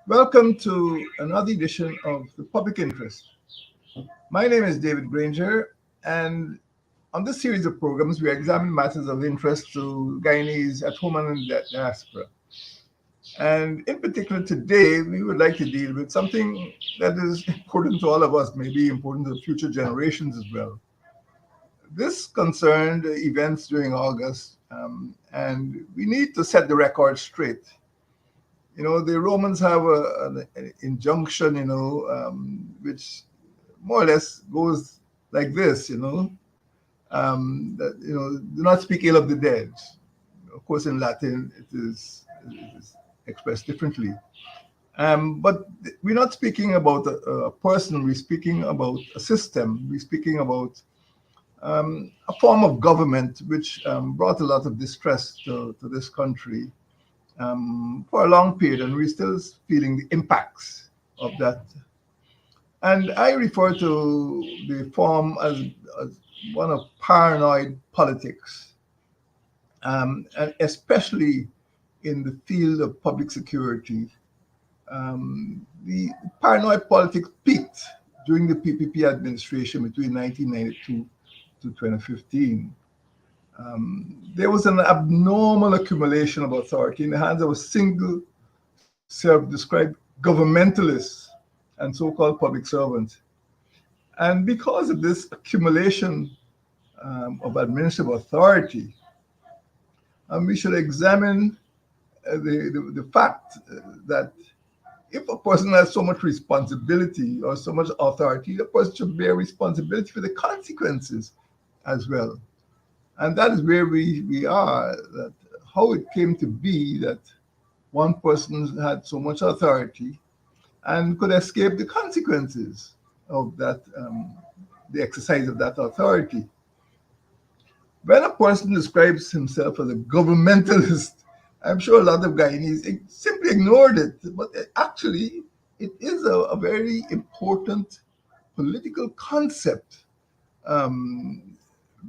Welcome to another edition of The Public Interest. My name is David Granger, and on this series of programs, we examine matters of interest to Guyanese at home and in the diaspora. And in particular, today, we would like to deal with something that is important to all of us, maybe important to future generations as well. This concerned events during August, and we need to set the record straight. The Romans have an injunction, which more or less goes like this, that, do not speak ill of the dead. Of course, in Latin, it is expressed differently. But we're not speaking about a person, we're speaking about a system, we're speaking about a form of government which brought a lot of distress to this country for a long period, and we're still feeling the impacts of that. And I refer to the form as one of paranoid politics, and especially in the field of public security. The paranoid politics peaked during the PPP administration between 1992 to 2015. There was an abnormal accumulation of authority in the hands of a single self-described governmentalist and so-called public servant. And because of this accumulation of administrative authority, we should examine the fact that if a person has so much responsibility or so much authority, the person should bear responsibility for the consequences as well. And that is where we are, that how it came to be that one person had so much authority and could escape the consequences of that, the exercise of that authority. When a person describes himself as a governmentalist, I'm sure a lot of Guyanese simply ignored it, but actually it is a very important political concept.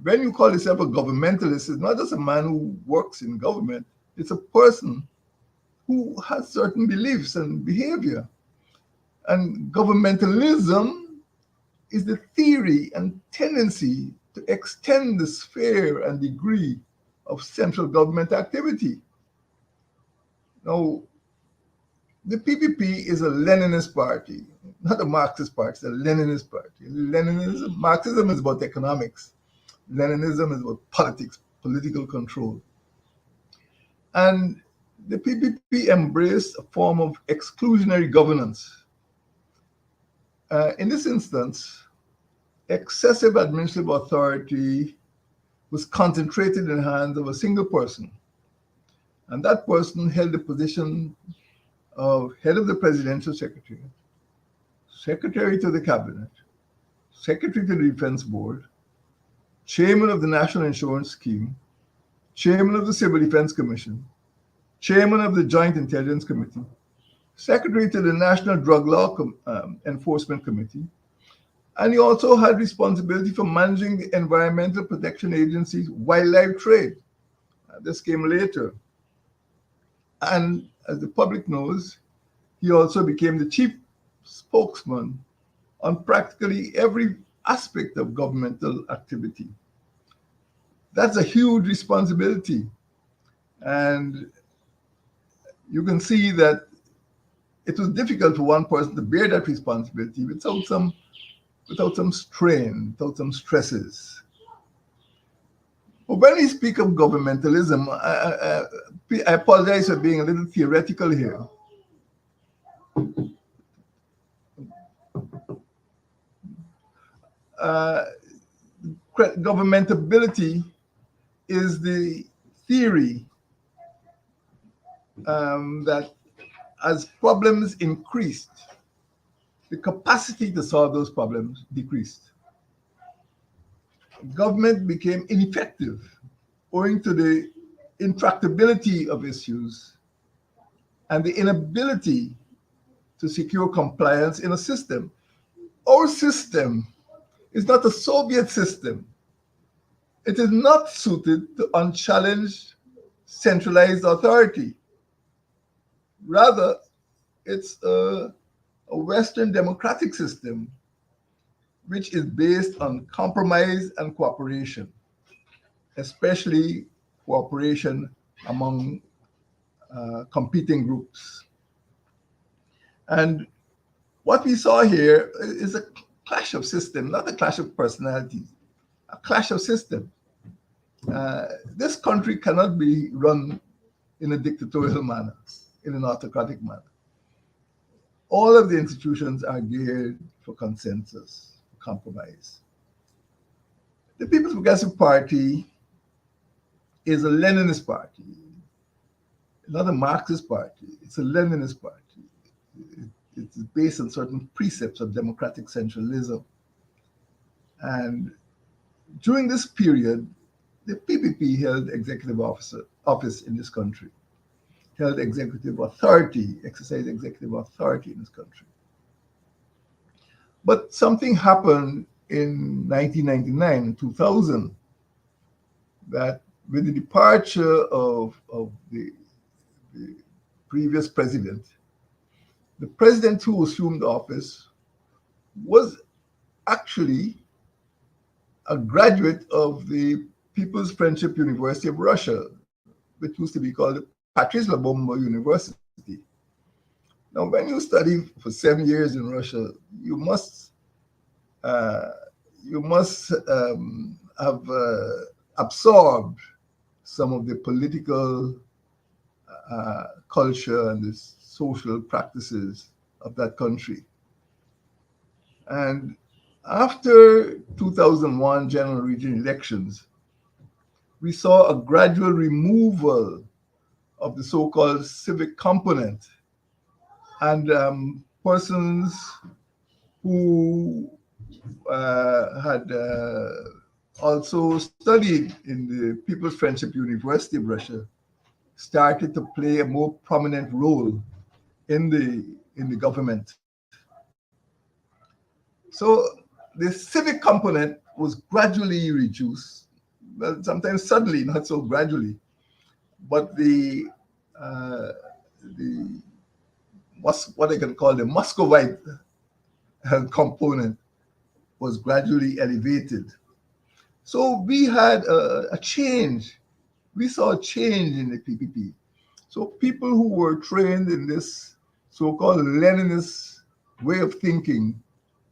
When you call yourself a governmentalist, it's not just a man who works in government, it's a person who has certain beliefs and behavior. And governmentalism is the theory and tendency to extend the sphere and degree of central government activity. Now, the PPP is a Leninist party, not a Marxist party, it's a Leninist party. Marxism is about economics. Leninism is about politics, political control. And the PPP embraced a form of exclusionary governance. In this instance, excessive administrative authority was concentrated in the hands of a single person. And that person held the position of head of the presidential secretariat, secretary to the cabinet, secretary to the defense board, chairman of the National Insurance Scheme, chairman of the Civil Defense Commission, chairman of the Joint Intelligence Committee, secretary to the National Drug Law Enforcement Committee, and he also had responsibility for managing the Environmental Protection Agency's wildlife trade. This came later. And as the public knows, he also became the chief spokesman on practically every aspect of governmental activity. That's a huge responsibility. And you can see that it was difficult for one person to bear that responsibility without some strain, without some stresses. But when we speak of governmentalism, I apologize for being a little theoretical here. Governmentability is the theory that as problems increased, the capacity to solve those problems decreased. Government became ineffective owing to the intractability of issues and the inability to secure compliance in a system. Our system is not a Soviet system. It is not suited to unchallenged centralized authority. Rather, It's a Western democratic system which is based on compromise and cooperation, especially cooperation among competing groups. And what we saw here is a clash of system, not a clash of personalities, a clash of system. This country cannot be run in a dictatorial manner, in an autocratic manner. All of the institutions are geared for consensus, compromise. The People's Progressive Party is a Leninist party, not a Marxist party. It's a Leninist party. It's based on certain precepts of democratic centralism. And during this period, the PPP held office in this country, held executive authority, exercised executive authority in this country. But something happened in 1999 and 2000 that with the departure of the previous president, the president who assumed office was actually a graduate of the People's Friendship University of Russia, which used to be called Patrice Lumumba University. Now, when you study for 7 years in Russia, you must have absorbed some of the political culture and the social practices of that country. And after 2001 general region elections, we saw a gradual removal of the so-called civic component, and persons who had also studied in the People's Friendship University of Russia started to play a more prominent role in the government. So the civic component was gradually reduced, well, sometimes suddenly, not so gradually, but what I can call the Muscovite component was gradually elevated. So we had a change. We saw a change in the PPP. So people who were trained in this so-called Leninist way of thinking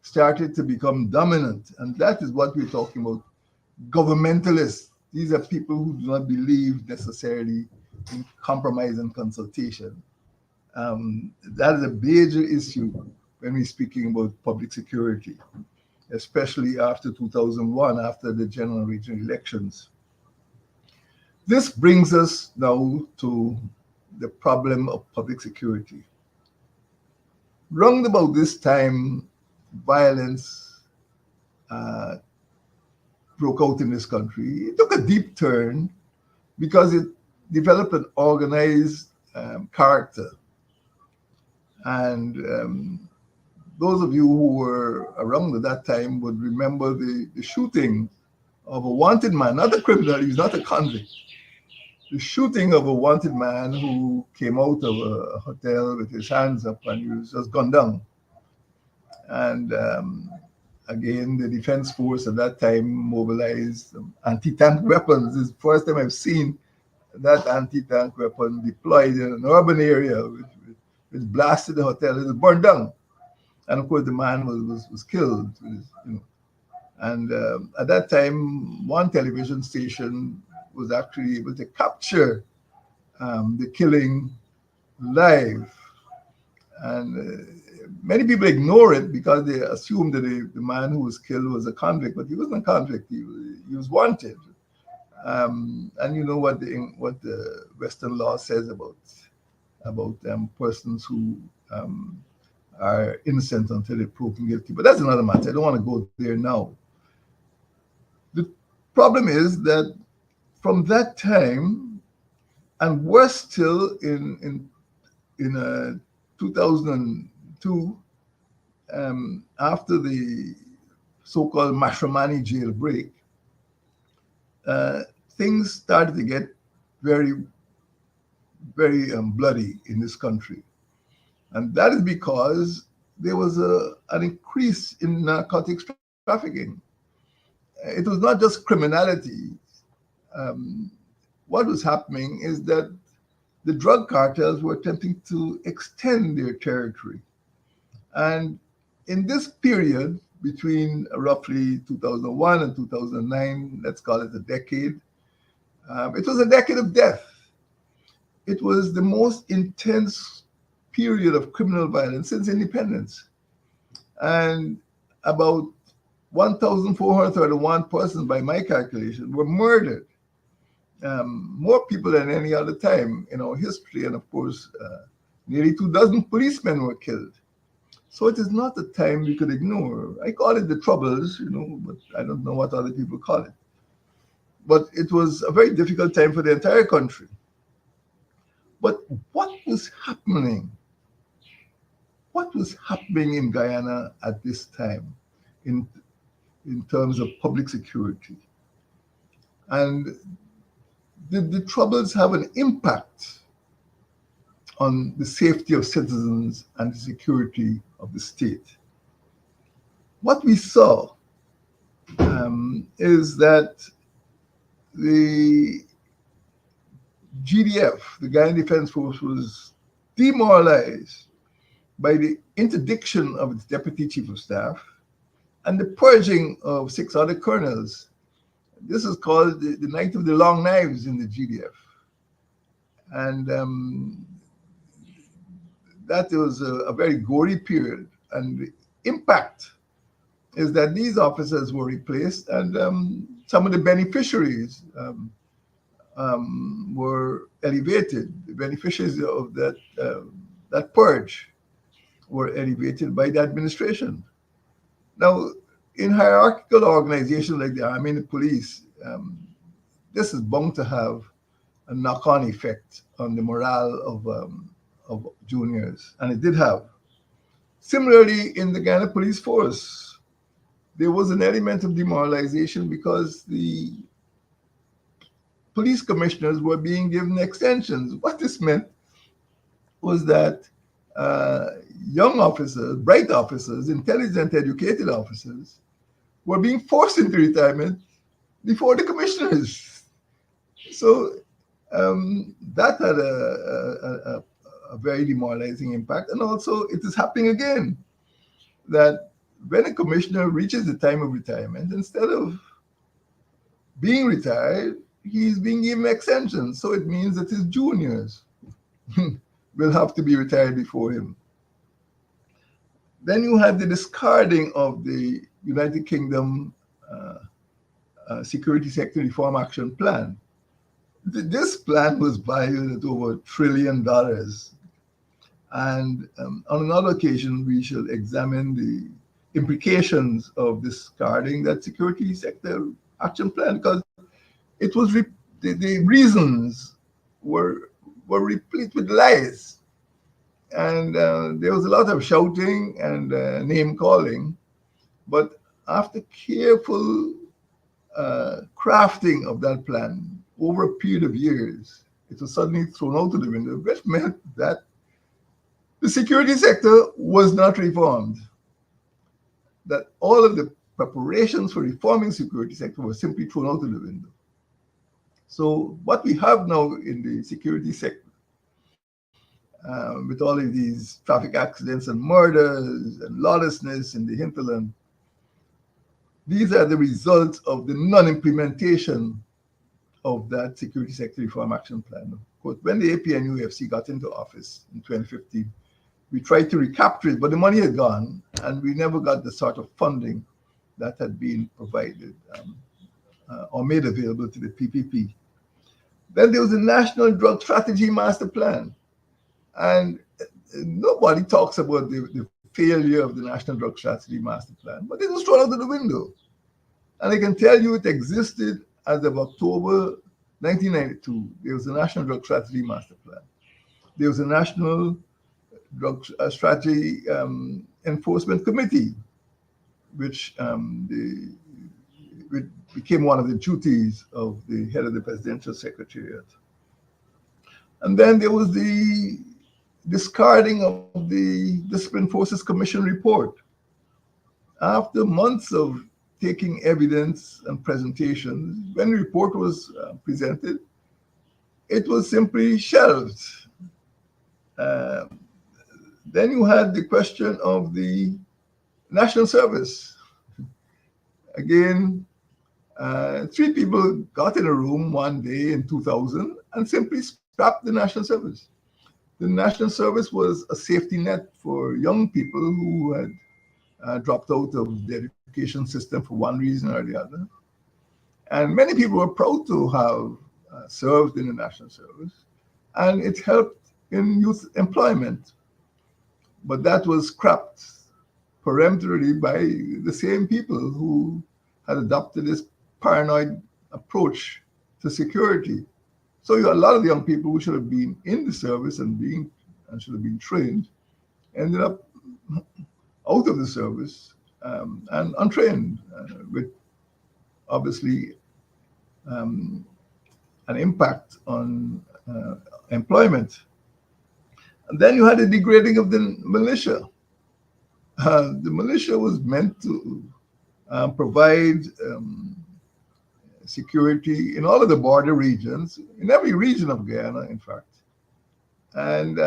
started to become dominant. And that is what we're talking about, governmentalists. These are people who do not believe necessarily in compromise and consultation. That is a major issue when we're speaking about public security, especially after 2001, after the general regional elections. This brings us now to the problem of public security. Round about this time, violence broke out in this country. It took a deep turn because it developed an organized character. And those of you who were around at that time would remember the shooting of a wanted man, not a criminal, he was not a convict. The shooting of a wanted man who came out of a hotel with his hands up and he was just gunned down. And again, the defense force at that time mobilized anti-tank weapons. It's the first time I've seen that anti-tank weapon deployed in an urban area, which blasted the hotel. It was burned down. And of course, the man was killed. And at that time, one television station was actually able to capture the killing live. And many people ignore it because they assume that the man who was killed was a convict, but he wasn't a convict. He was wanted. And you know what the Western law says about persons who are innocent until they're proven guilty. But that's another matter. I don't want to go there now. The problem is that from that time, and worse still in 2002, after the so-called Mashramani jailbreak, things started to get very, very bloody in this country. And that is because there was an increase in narcotics trafficking. It was not just criminality. Um, what was happening is that the drug cartels were attempting to extend their territory. And in this period between roughly 2001 and 2009, let's call it a decade, it was a decade of death. It was the most intense period of criminal violence since independence. And about 1,431 persons, by my calculation, were murdered. More people than any other time in our history. And of course, nearly 2 dozen policemen were killed. So it is not a time we could ignore. I call it the Troubles, but I don't know what other people call it. But it was a very difficult time for the entire country. But what was happening? What was happening in Guyana at this time in terms of public security? And did the Troubles have an impact on the safety of citizens and the security of the state? What we saw is that the GDF, the Guyana Defense Force, was demoralized by the interdiction of its deputy chief of staff and the purging of 6 other colonels. This is called the Night of the Long Knives in the GDF. And that was a very gory period. And the impact is that these officers were replaced, and some of the beneficiaries were elevated. The beneficiaries of that purge were elevated by the administration. Now, in hierarchical organizations like the army and the police, this is bound to have a knock-on effect on the morale of juniors, and it did have. Similarly, in the Guyana Police Force, there was an element of demoralization because the police commissioners were being given extensions. What this meant was that young officers, bright officers, intelligent, educated officers were being forced into retirement before the commissioners. So that had a very demoralizing impact. And also, it is happening again, that when a commissioner reaches the time of retirement, instead of being retired, he's being given extensions. So it means that his juniors will have to be retired before him. Then you had the discarding of the United Kingdom Security Sector Reform Action Plan. This plan was valued at over $1 trillion. And on another occasion, we shall examine the implications of discarding that security sector action plan, because it was the reasons were replete with lies. And there was a lot of shouting and name calling. But after careful crafting of that plan over a period of years, it was suddenly thrown out of the window, which meant that the security sector was not reformed. That all of the preparations for reforming security sector were simply thrown out of the window. So what we have now in the security sector, with all of these traffic accidents and murders and lawlessness in the hinterland, these are the results of the non-implementation of that security sector reform action plan. Of course, when the APNUFC got into office in 2015, we tried to recapture it, but the money had gone, and we never got the sort of funding that had been provided or made available to the PPP. Then there was the National Drug Strategy Master Plan. And nobody talks about the failure of the National Drug Strategy Master Plan, but it was thrown out of the window. And I can tell you it existed as of October 1992. There was a National Drug Strategy Master Plan. There was a National Drug Strategy Enforcement Committee, which became one of the duties of the head of the Presidential Secretariat. And then there was the discarding of the Discipline Forces Commission report. After months of taking evidence and presentations, when the report was presented, it was simply shelved. Uh, then you had the question of the national service. Again, three people got in a room one day in 2000 and simply scrapped the national service. The national service was a safety net for young people who had dropped out of the education system for one reason or the other. And many people were proud to have served in the national service, and it helped in youth employment. But that was scrapped peremptorily by the same people who had adopted this paranoid approach to security. So a lot of young people who should have been in the service and should have been trained ended up out of the service and untrained, with obviously an impact on employment. And then you had the degrading of the militia. The militia was meant to provide security in all of the border regions, in every region of Guyana, in fact. And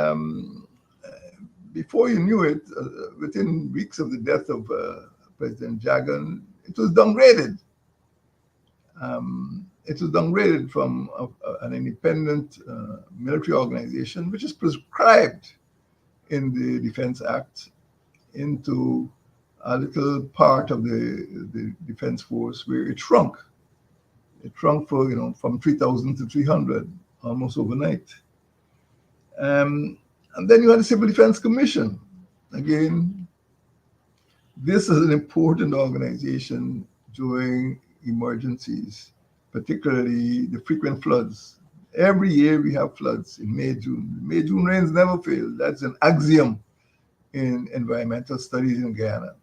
before you knew it, within weeks of the death of President Jagan, it was downgraded. It was downgraded from an independent military organization, which is prescribed in the Defense Act, into a little part of the Defense Force where it shrunk. It shrunk from 3,000 to 300 almost overnight. And then you had the Civil Defense Commission. Again, this is an important organization during emergencies, particularly the frequent floods. Every year we have floods in May, June. May, June rains never fail. That's an axiom in environmental studies in Guyana.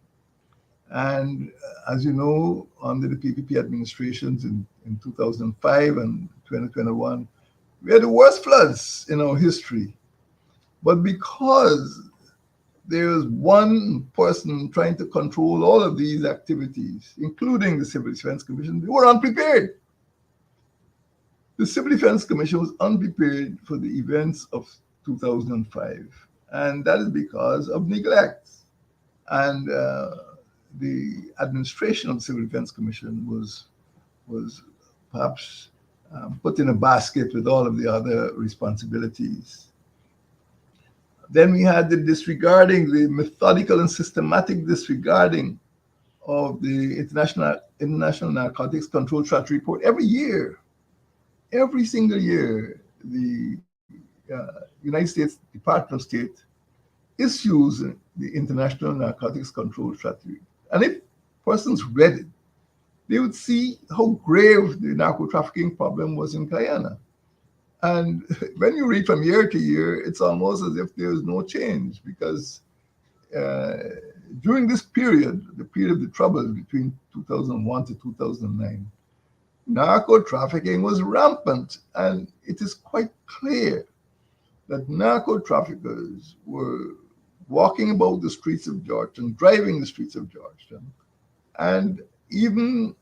And as you know, under the PPP administrations in 2005 and 2021, we had the worst floods in our history. But because there's one person trying to control all of these activities, including the Civil Defense Commission, they were unprepared. The Civil Defense Commission was unprepared for the events of 2005. And that is because of neglect. And the administration of the Civil Defense Commission was perhaps put in a basket with all of the other responsibilities. Then we had the methodical and systematic disregarding of the International Narcotics Control Strategy Report. Every year, every single year, the United States Department of State issues the International Narcotics Control Strategy. And if persons read it, they would see how grave the narco trafficking problem was in Guyana. And when you read from year to year, it's almost as if there's no change, because during this period, the period of the troubles between 2001 to 2009, narco trafficking was rampant. And it is quite clear that narco traffickers were walking about the streets of Georgetown, driving the streets of Georgetown, and even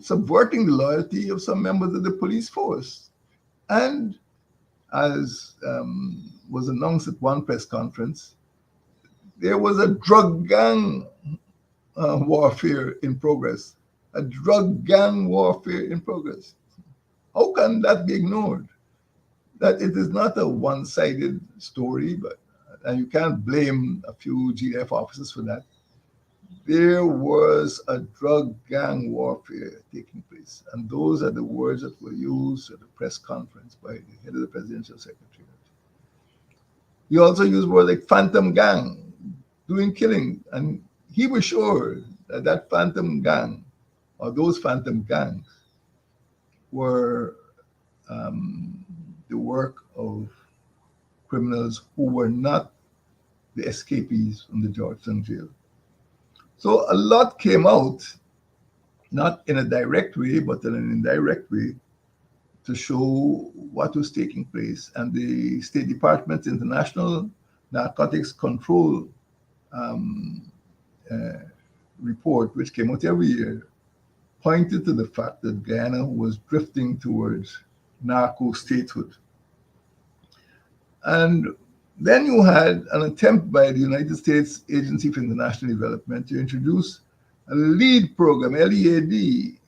subverting the loyalty of some members of the police force. And as was announced at one press conference, there was a drug gang warfare in progress. A drug gang warfare in progress. How can that be ignored? That it is not a one-sided story, and you can't blame a few GDF officers for that. There was a drug gang warfare taking place. And those are the words that were used at the press conference by the head of the presidential secretariat. He also used words like phantom gang, doing killing. And he was sure that that phantom gang, or those phantom gangs, were the work of criminals who were not the escapees from the Georgetown jail. So a lot came out, not in a direct way, but in an indirect way, to show what was taking place. And the State Department's International Narcotics Control report, which came out every year, pointed to the fact that Guyana was drifting towards narco statehood. And then you had an attempt by the United States Agency for International Development to introduce a LEAD program, LEAD,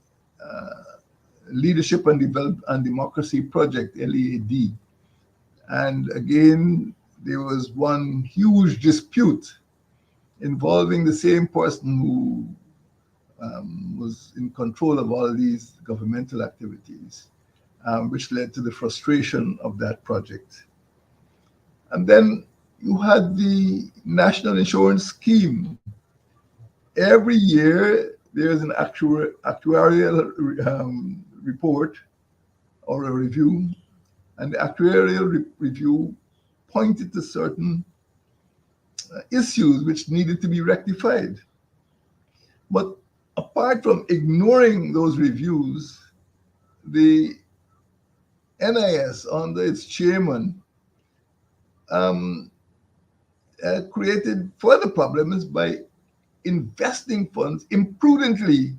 Leadership and Democracy Project, LEAD. And again, there was one huge dispute involving the same person who was in control of all these governmental activities, which led to the frustration of that project. And then you had the National Insurance Scheme. Every year, there's an actuarial report or a review, and the actuarial review pointed to certain issues which needed to be rectified. But apart from ignoring those reviews, the NIS, under its chairman, created further problems by investing funds imprudently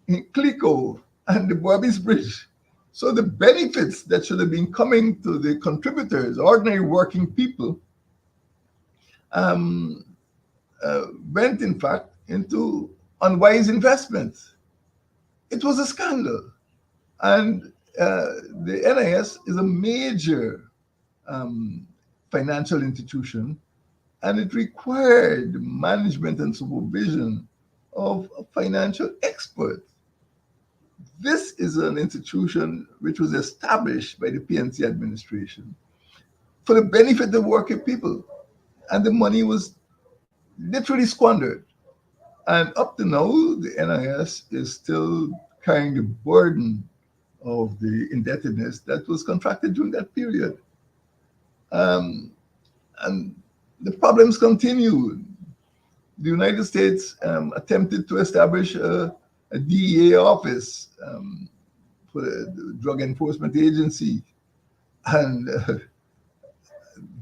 in CLICO and the Bobby's Bridge. So the benefits that should have been coming to the contributors, ordinary working people, went in fact into unwise investments. It was a scandal. And the NIS is a major financial institution, and it required management and supervision of a financial expert. This is an institution which was established by the PNC administration for the benefit of working people, and the money was literally squandered. And up to now, the NIS is still carrying the burden of the indebtedness that was contracted during that period. And the problems continued. The United States attempted to establish a DEA office for the Drug Enforcement Agency, and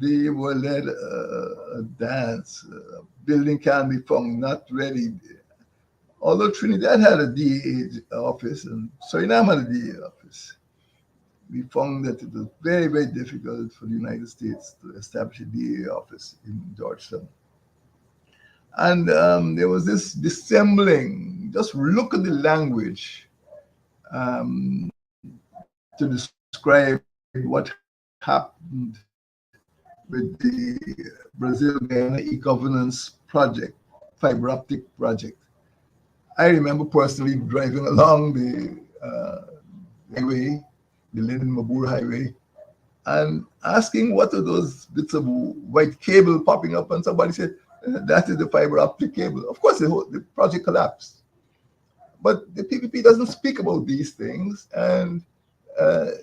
they were led a dance. A building can be found not ready. Although Trinidad had a DEA office and Suriname had a DEA office, we found that it was very, very difficult for the United States to establish a DEA office in Georgetown. And there was this dissembling. Just look at the language to describe what happened with the Brazil-Guyana e-governance project, fiber optic project. I remember personally driving along the highway, the Linden-Mabur highway, and asking what are those bits of white cable popping up, and somebody said, that is the fiber optic cable. Of course, the project collapsed. But the PPP doesn't speak about these things, and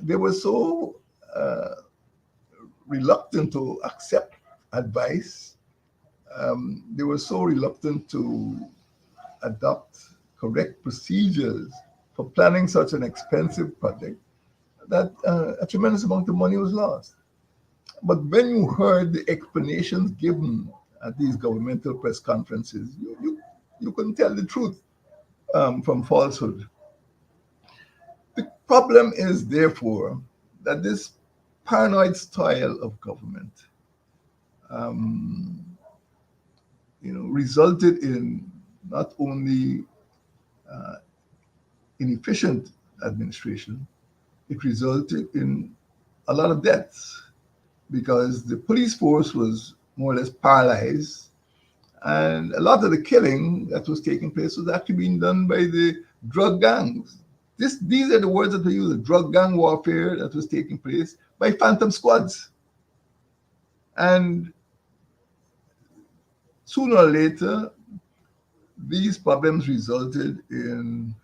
they were so reluctant to accept advice. They were so reluctant to adopt correct procedures for planning such an expensive project that a tremendous amount of money was lost. But when you heard the explanations given at these governmental press conferences, you couldn't tell the truth from falsehood. The problem is, therefore, that this paranoid style of government resulted in not only inefficient administration, it resulted in a lot of deaths, because the police force was more or less paralyzed, and a lot of the killing that was taking place was actually being done by the drug gangs. These are the words that we use, the drug gang warfare that was taking place by phantom squads. And sooner or later, these problems resulted in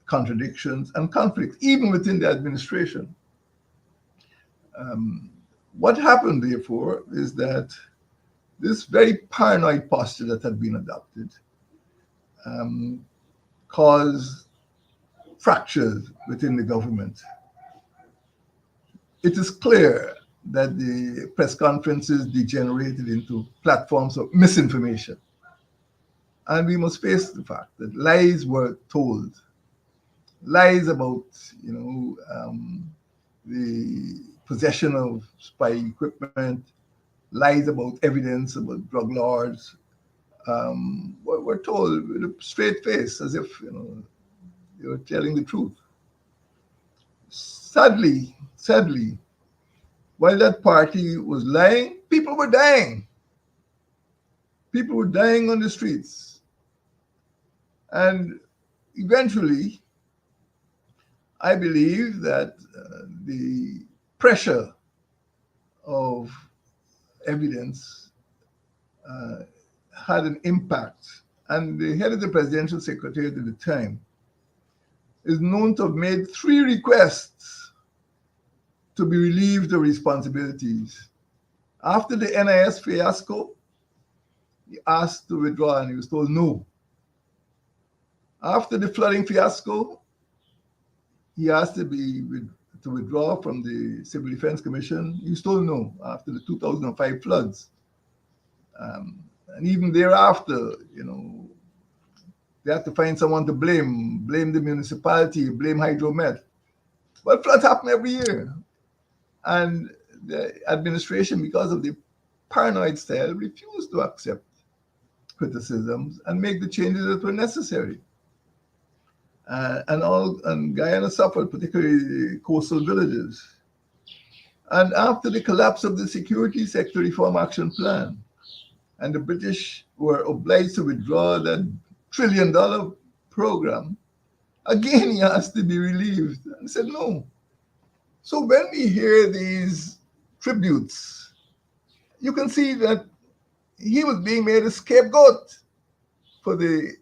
contradictions and conflicts, even within the administration. What happened, therefore, is that this very paranoid posture that had been adopted caused fractures within the government. It is clear that the press conferences degenerated into platforms of misinformation. And we must face the fact that lies were told, lies about, the possession of spy equipment, lies about evidence about drug lords, were told with a straight face, as if they were telling the truth. Sadly, while that party was lying, people were dying. People were dying on the streets. And eventually, I believe that the pressure of evidence uh, had an impact. And the head of the presidential secretariat at the time is known to have made 3 requests to be relieved of responsibilities. After the NIS fiasco, he asked to withdraw and he was told no. After the flooding fiasco, he asked to withdraw from the Civil Defense Commission. He was told no after the 2005 floods. And even thereafter, they had to find someone to blame the municipality, blame Hydromet. But floods happen every year. And the administration, because of the paranoid style, refused to accept criticisms and make the changes that were necessary. And Guyana suffered, particularly the coastal villages. And after the collapse of the Security Sector Reform Action Plan, and the British were obliged to withdraw that trillion-dollar program, again he asked to be relieved and said no. So when we hear these tributes, you can see that he was being made a scapegoat for the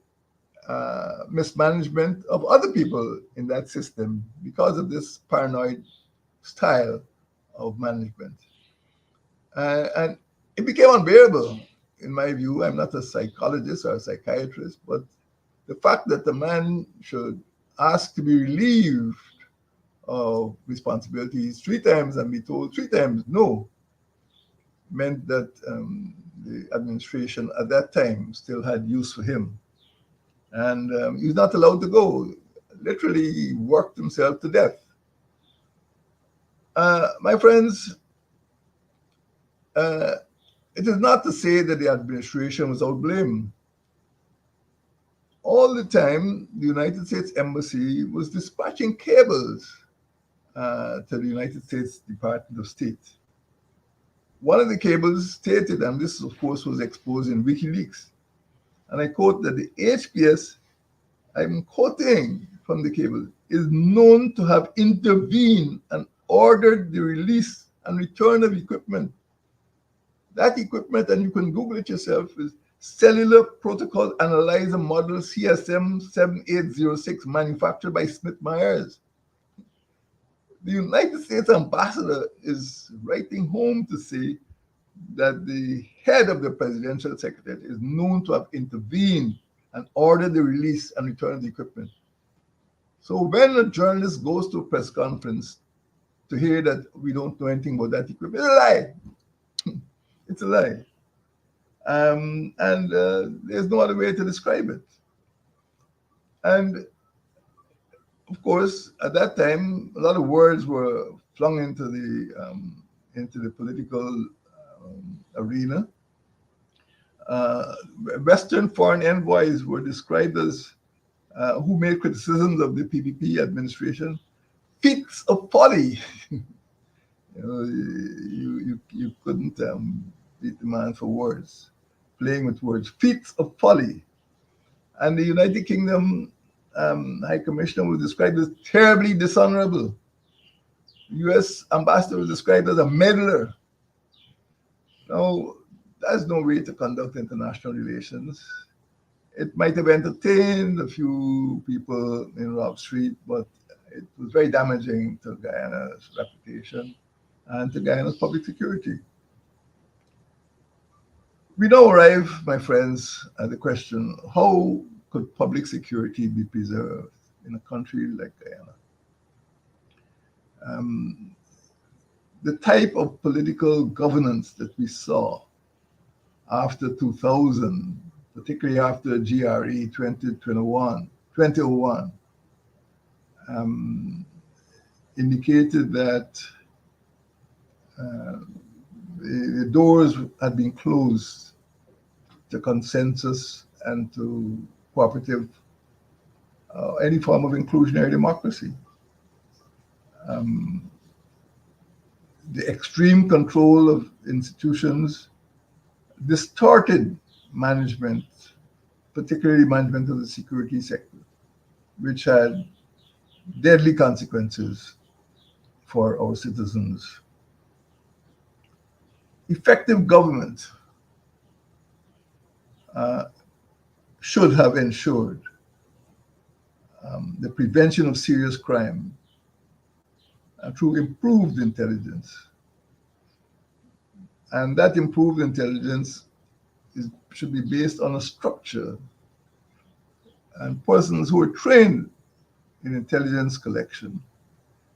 mismanagement of other people in that system because of this paranoid style of management. And it became unbearable, in my view. I'm not a psychologist or a psychiatrist, but the fact that the man should ask to be relieved of responsibilities 3 times and be told 3 times no meant that the administration at that time still had use for him. And he's not allowed to go. Literally, he worked himself to death. My friends, it is not to say that the administration was without blame. All the time, the United States Embassy was dispatching cables to the United States Department of State. One of the cables stated, and this, of course, was exposed in WikiLeaks, and I quote that the HPS, I'm quoting from the cable, is known to have intervened and ordered the release and return of equipment. That equipment, and you can Google it yourself, is Cellular Protocol Analyzer Model CSM 7806, manufactured by Smith Myers. The United States ambassador is writing home to say that the head of the presidential secretariat is known to have intervened and ordered the release and return of the equipment. So when a journalist goes to a press conference to hear that we don't know anything about that equipment, it's a lie. It's a lie. And there's no other way to describe it. And of course, at that time, a lot of words were flung into the political arena. Western foreign envoys were described as who made criticisms of the PPP administration feats of folly. You couldn't beat the man for words, playing with words. Feats of folly. And the United Kingdom High Commissioner was described as terribly dishonorable. The U.S. ambassador was described as a meddler. Now, that's no way to conduct international relations. It might have entertained a few people in Rob Street, but it was very damaging to Guyana's reputation and to Guyana's public security. We now arrive, my friends, at the question, how could public security be preserved in a country like Guyana? the type of political governance that we saw after 2000, particularly after GRE 2001, indicated that the doors had been closed to consensus and to cooperative, any form of inclusionary democracy. The extreme control of institutions distorted management, particularly management of the security sector, which had deadly consequences for our citizens. Effective government should have ensured the prevention of serious crime through improved intelligence. And that improved intelligence should be based on a structure and persons who are trained in intelligence collection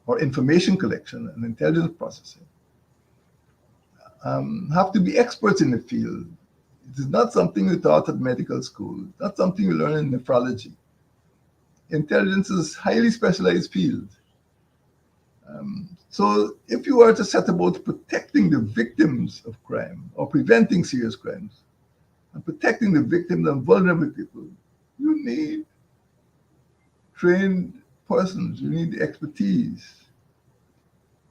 or information collection and intelligence processing have to be experts in the field. It is not something we taught at medical school, not something we learn in nephrology. Intelligence is a highly specialized field. So if you are to set about protecting the victims of crime or preventing serious crimes and protecting the victims and vulnerable people, you need trained persons, you need expertise.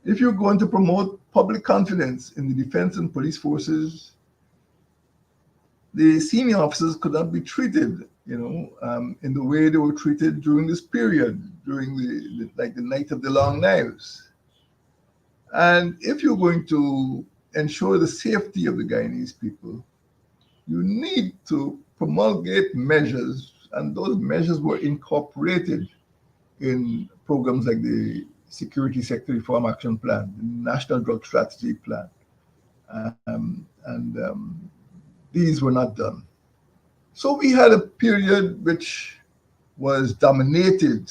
If you're going to promote public confidence in the defense and police forces, the senior officers could not be treated, in the way they were treated during this period, during the night of the long knives. And if you're going to ensure the safety of the Guyanese people, you need to promulgate measures, and those measures were incorporated in programs like the Security Sector Reform Action Plan, the National Drug Strategy Plan, these were not done. So we had a period which was dominated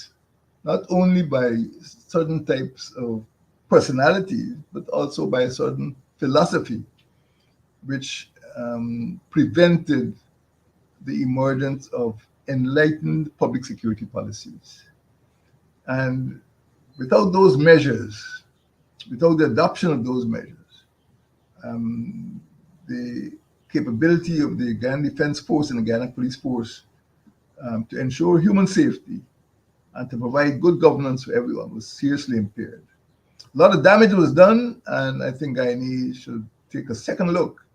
not only by certain types of personalities, but also by a certain philosophy, which prevented the emergence of enlightened public security policies. And without those measures, without the adoption of those measures, the capability of the Guyana Defense Force and the Guyana Police Force to ensure human safety and to provide good governance for everyone was seriously impaired. A lot of damage was done, and I think Guyanese should take a second look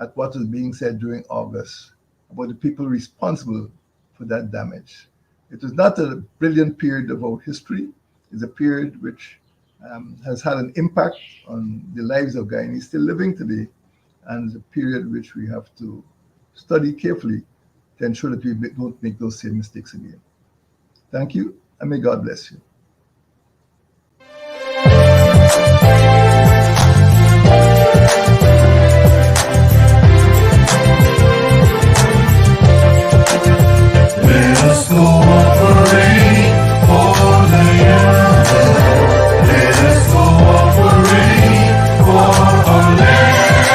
at what was being said during August about the people responsible for that damage. It was not a brilliant period of our history. It's a period which has had an impact on the lives of Guyanese still living today, and it's a period which we have to study carefully to ensure that we don't make those same mistakes again. Thank you, and may God bless you. Let us cooperate for the young. Let us cooperate for our land.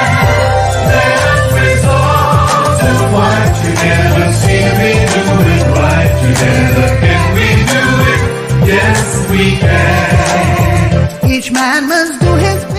Let us resolve to fight together. See we do it right together. Can we do it? Yes, we can. Each man must do his